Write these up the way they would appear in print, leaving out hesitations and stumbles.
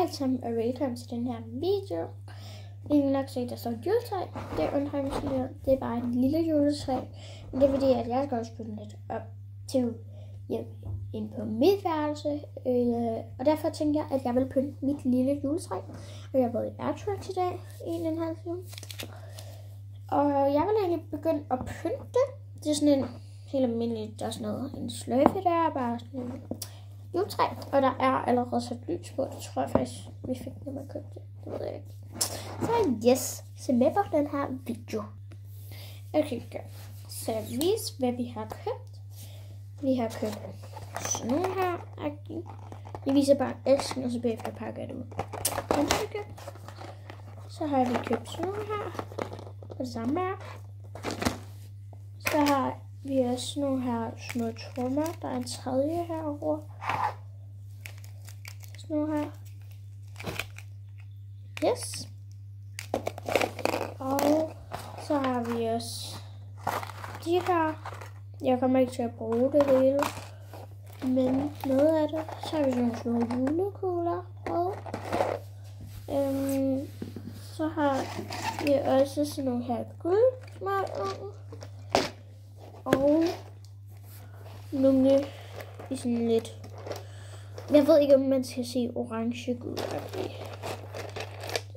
alle sammen, og velkommen til den her video. I vil nok se, at der står juletræ. Det undrer mig lidt. Det er bare et lille juletræ. Men det er fordi, at jeg skal også pynte lidt op til ind på mit værelse. Og derfor tænkte jeg, at jeg vil pynte mit lille juletræ. Og jeg har været i Airtrax i dag, 1,5 time. Og jeg vil egentlig begynde at pynte. Det er sådan en helt almindelig, der er sådan noget, en sløjfe der, bare sådan en juletræ. Og der er allerede sat lys på. Det tror jeg faktisk, vi fik, når man købte det. Det ved jeg ikke. Så yes, se med på den her video. Okay, så jeg viser, hvad vi har købt. Vi har købt sådan nogle her. Jeg viser bare æsken, og så bagefter pakker jeg det ud. Så har vi købt sådan nogle her. Og det samme her. Så har vi også sådan nogle her små trommer. Der er en tredje herovre. Sådan nogle her. Yes. Og så har vi også de her. Jeg kommer ikke til at bruge det hele, men noget af det. Så har vi sådan nogle små julekugler. Og så har vi også sådan nogle her guldsmøger. Og nogle i sådan lidt, jeg ved ikke om man skal sige orange guld.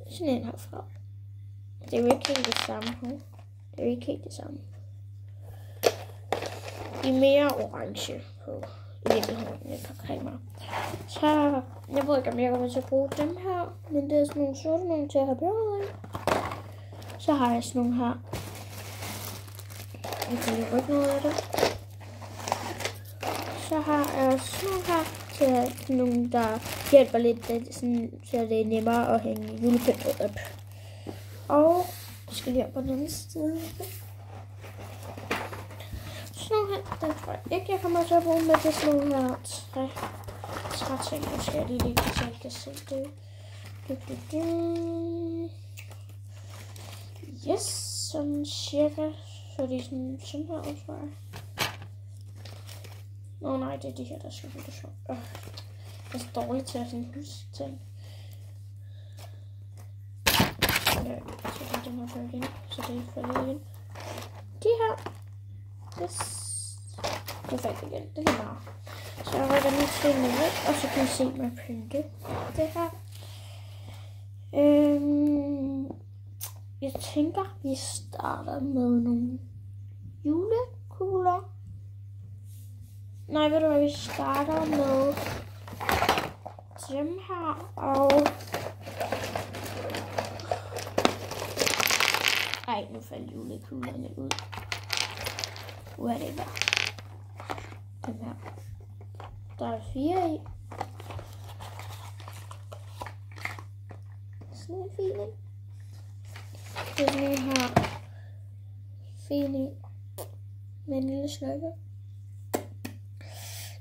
Sådan en herfra. Det er jo ikke helt det samme her. Det er jo ikke helt det samme. De er mere orange på i virkeligheden end på cremer. Så jeg ved ikke om jeg kommer til at bruge dem her, men det er sådan nogle sorte nogle til at have billeder i. Så har jeg sådan nogle her. Jeg kan lige rykke noget af det. Så har jeg også sådan nogle her til nogle, der hjælper lidt, sådan, så det er nemmere at hænge julepyntet op. Og jeg skal lige op på den anden side. Sådan nogle her, den tror jeg ikke, jeg kommer til at bruge med det. Sådan nogle her træting. Nu skal jeg lige så jeg kan se det. Yes, sådan cirka. Så det er sådan her, tror jeg. Nå nej, det er de her, der skal blive sjovt. Jeg er så dårlig til at sådan huske ting. Ja, så det er den her for igen. Så det er for igen. De her. Yes. Det faldt igen. Det er meget. Så jeg rykker lige tingene væk, og så kan I se mig pynte det her. Jeg tænker, vi starter med nogle julekugler. Nej, ved du hvad, vi starter med dem her, og ej, nu faldt julekuglerne ud. Hvor er det der? Den her. Der er 4 i. Sådan en fin en. Det er sådan en her fin en med en lille sløjfe.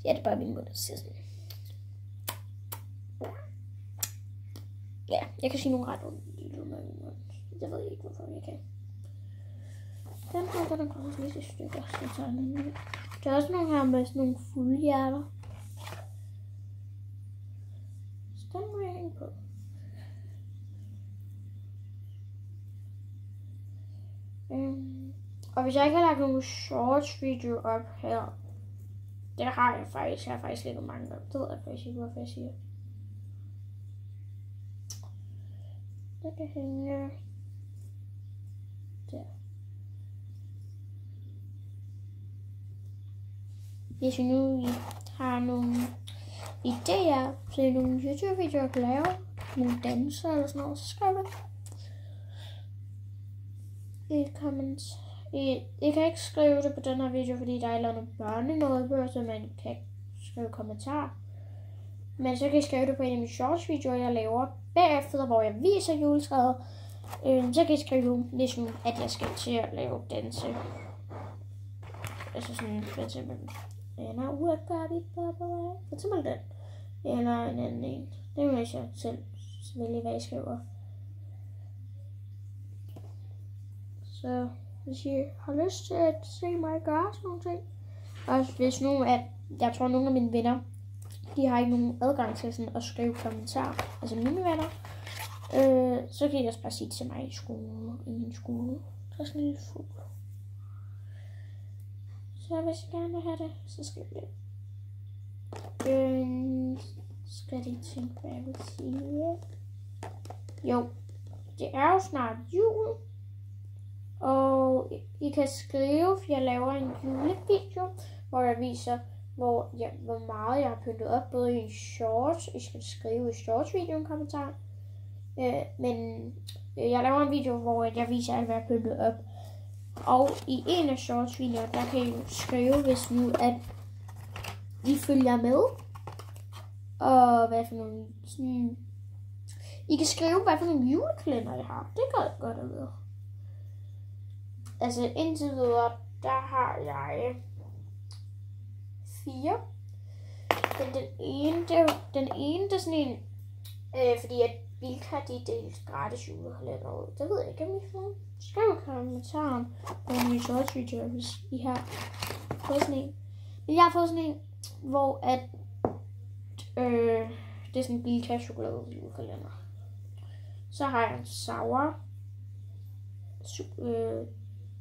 Ja, det er bare min mund, der siger sådan. Ja, jeg kan sige nogle ret onde lyde med min mund. Jeg ved ikke, hvorfor jeg kan. Den her, den kommer lidt i stykker, så jeg tager den ud. Der er også nogle her med sådan nogle fulde hjerter. Så den må jeg hænge på. Og hvis jeg ikke har lagt nogle shorts video op her, det har jeg faktisk. Jeg har faktisk lidt mange op. Det ved jeg faktisk ikke, hvorfor jeg siger. Det kan hænge der. Hvis I nu har nogle idéer til nogle YouTube-videoer, jeg kan lave, nogle danser eller sådan noget, så skriv det i comments. I kan ikke skrive det på den her video, fordi der er nogle børnenåde, så man kan ikke skrive kommentarer. Men så kan I skrive det på en af mine shorts videoer, jeg laver bagefter, hvor jeg viser juletræet. Så kan I skrive, ligesom at jeg skal til at lave danse. Altså sådan, for eksempel, for eksempel den. Eller en anden en. Det må jeg selv vælge, hvad jeg skriver. Så hvis I har lyst til at se mig gøre sådan nogle ting. Og hvis nu, at jeg tror, nogle af mine venner de har ikke nogen adgang til sådan at skrive kommentarer, altså mine venner. Så kan I også bare sige til mig i min skole. Der er sådan en lille fugl. Så hvis I gerne vil have det, så skriv det. Skal de tænke, hvad jeg vil sige? Jo, det er jo snart jul. Og I kan skrive, for jeg laver en julevideo, hvor jeg viser, hvor meget jeg har pyntet op, både i en shorts. I skal skrive i shorts-videoen kommentar. Men jeg laver en video, hvor jeg viser alt, hvad jeg har pyntet op. Og i en af shorts-videoerne, der kan I skrive, hvis nu at I følger med. Og hvad for nogle sådan... I kan skrive, hvad for nogle julekalender I har. Det gør jeg godt at vide. Altså indtil videre, der har jeg 4. Men den ene, det er sådan en, fordi at Bilka, de delte gratis julekalender ud. Det ved jeg ikke, om I får. Skriv i kommentaren på min shorts video, hvis I har fået sådan en. Men jeg har fået sådan en, hvor at det er sådan en Bilka chokolade julekalender. Så har jeg en sour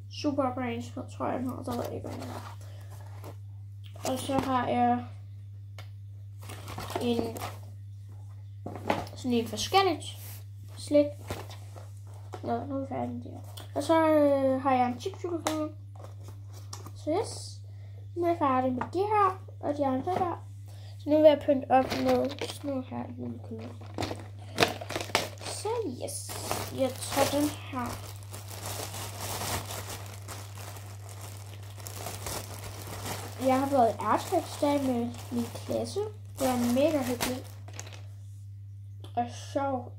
super brains, tror jeg den har, så ved jeg ikke, hvad den er. Og så har jeg sådan en forskelligt slik. Nå, nu er vi færdige der. Og så har jeg en chipchokolade. Så yes, nu er jeg færdig med de her, og de andre der. Så nu vil jeg pynte op med sådan nogle her julekugler. Så yes, jeg tager den her. Jeg har været i ærtskabsdag med min klasse. Det var mega hyggeligt og sjovt.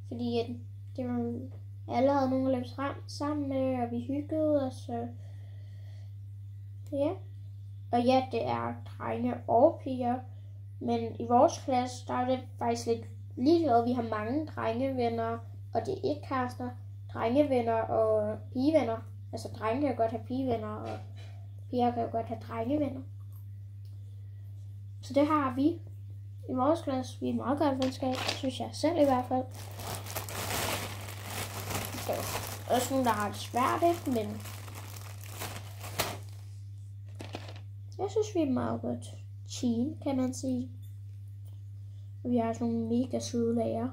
Fordi det var alle havde nogen at løbe sammen med, og vi hyggede os. Ja. Og ja, det er drenge og piger. Men i vores klasse, der er det faktisk lidt ligeglad. Vi har mange drengevenner, og det er ikke kærester. Drengevenner og pigevenner. Altså drenge kan jo godt have pigevenner, og piger kan jo godt have drengevenner. Så det har vi i vores klasse. Vi er meget godt venskab, synes jeg selv i hvert fald. Der er også nogle, der har det svært, men jeg synes, vi er meget godt team, kan man sige. Og vi har sådan nogle mega søde lærere.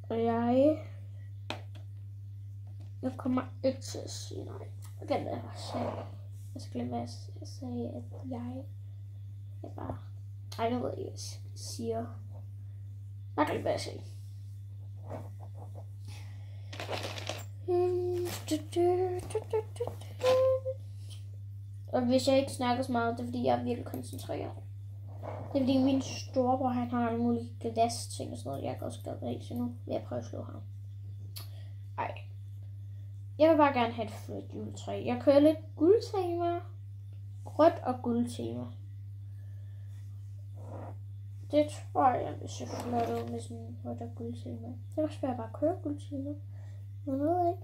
Og jeg kommer ikke til at sige nej. Jeg glemte, hvad jeg sagde. Jeg skal glemme, hvad jeg sagde, at jeg bare... Ej, nu ved jeg ikke, hvad jeg siger. Jeg glemte, hvad jeg sagde. Og hvis jeg ikke snakker så meget, det er fordi, jeg er virkelig koncentreret. Det er fordi min storebror, han har en mulig glas-ting og sådan noget, jeg kan også gøre det i, så nu vil jeg prøve at slå ham. Ej. Jeg vil bare gerne have et flot juletræ. Jeg kører lidt guldtema. Rødt og guldtema. Det tror jeg vil se flot ud med sådan rødt og guldtema. Det er også svært bare at køre guldtema. Jeg ved ikke.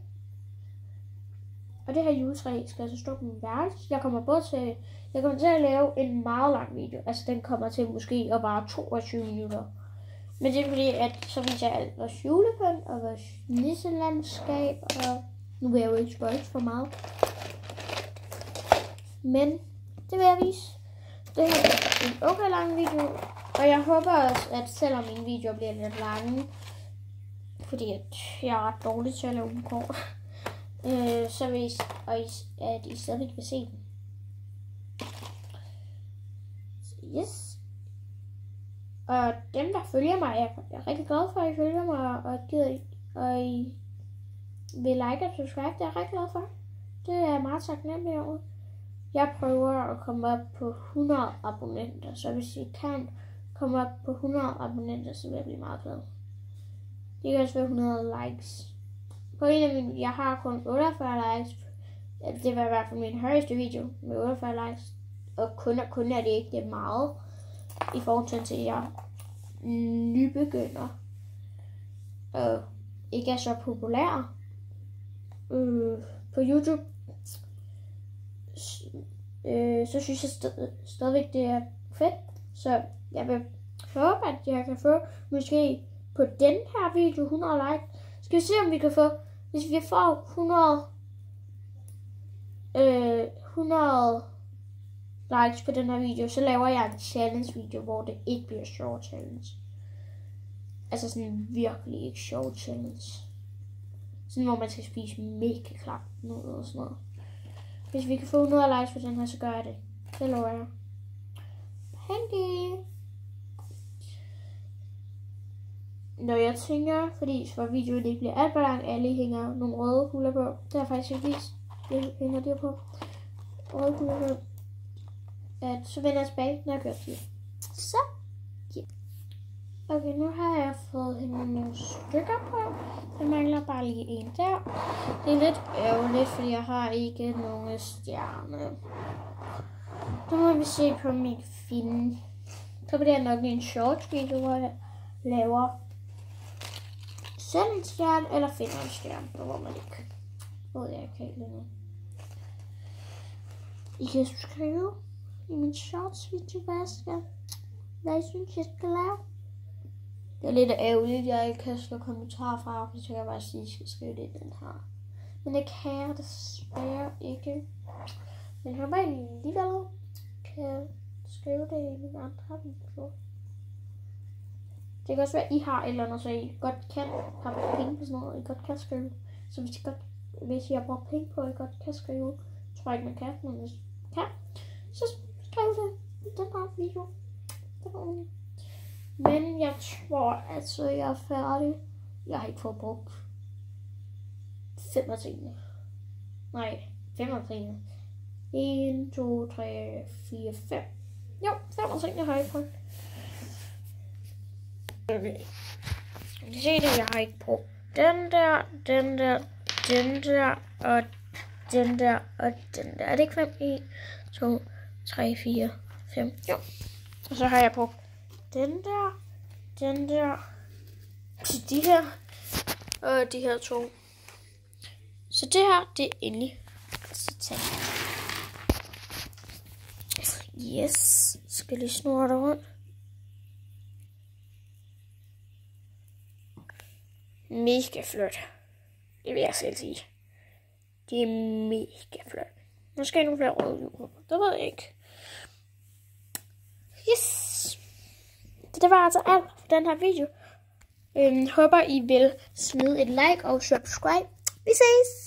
Og det her juletræ skal altså stå på min værelse. Jeg kommer til at lave en meget lang video. Altså den kommer til måske at vare 22 minutter. Men det er fordi, at så viser jeg alt vores julepynt og vores nisselandskab. Og nu vil jeg jo ikke spoil for meget. Men det vil jeg vise. Det her er en okay lang video. Og jeg håber også, at selvom min video bliver lidt lange, fordi at jeg er ret dårlig til at lave dem kort, så vil at I stadig vil se den. Yes. Og dem, der følger mig, jeg er rigtig glad for, at I følger mig, og I vil like og subscribe. Det er jeg rigtig glad for. Det er jeg meget taknemmelig over. Jeg prøver at komme op på 100 abonnenter, så hvis I kan komme op på 100 abonnenter, så vil jeg blive meget glad. Det kan også være 100 likes. På en af mine, jeg har kun 48 likes. Det var i hvert fald min højeste video med 48 likes. Og kun er det ikke det meget i forhold til, at jeg nybegynder og ikke er så populær. på YouTube, så synes jeg stadigvæk, det er fedt. Så jeg vil håbe, at jeg kan få måske på den her video 100 like. Skal vi se, om vi kan få, hvis vi får 100 likes på den her video, så laver jeg en challenge video, hvor det ikke bliver short challenge. Altså sådan virkelig ikke short challenge. Sådan hvor man skal spise mega klart noget og sådan noget. Hvis vi kan få 100 likes på den her, så gør jeg det. Det lover jeg. Handy. Når jeg tænker, fordi for videoen ikke bliver alt for lang, alle hænger nogle røde kugler på. Det har jeg faktisk ikke vist. Det hænger der på. Røde kugler på. At så vender jeg tilbage, når jeg gør det. Så. Yeah. Okay, nu har jeg fået hængt nogle stykker på. Jeg mangler bare lige en der. Det er lidt ærgerligt, fordi jeg har ikke nogen stjerne. Nu må vi se på min film. Så bliver det nok en short video, hvor jeg laver selv en stjerne, eller finder en stjerne, hvor man ikke ved jeg ikke helt endnu. I kan skrive i min shorts video, hvad I synes, jeg skal lave. Det er lidt ærgerligt, at jeg ikke kan slå kommentarer fra, for så kan jeg bare sige, at I skal skrive det i den her. Men det kan jeg desværre ikke. Men jeg bare alligevel kan skrive det i mine andre videoer. Det kan også være, at I har et eller andet, så I godt kan have penge på sådan noget, I godt kan skrive. Så hvis I har brugt penge på, I godt kan skrive, tror jeg ikke man kan, men hvis I kan, så skriv det i den her video. Men jeg tror, at så jeg er færdig. Jeg har ikke fået brugt 5 af tingene. Nej, 5 af tingene. 1, 2, 3, 4, 5. Jo, 5 af tingene har jeg ikke brugt. Okay. Jeg kan se det, jeg har ikke brugt den der, og den der, og den der. Er det ikke 5? 1, 2, 3, 4, 5. Jo. Og så har jeg brugt den der, de her, og de her 2. Så det her, det er endelig. Så tag. Yes. Skal lige snurre det rundt. Mega flot. Det vil jeg selv sige. Det er mega flot. Måske nogle flere røde hjul. Det ved jeg ikke. Yes. Det var altså alt for den her video. Håber I vil smide et like og subscribe. Vi ses!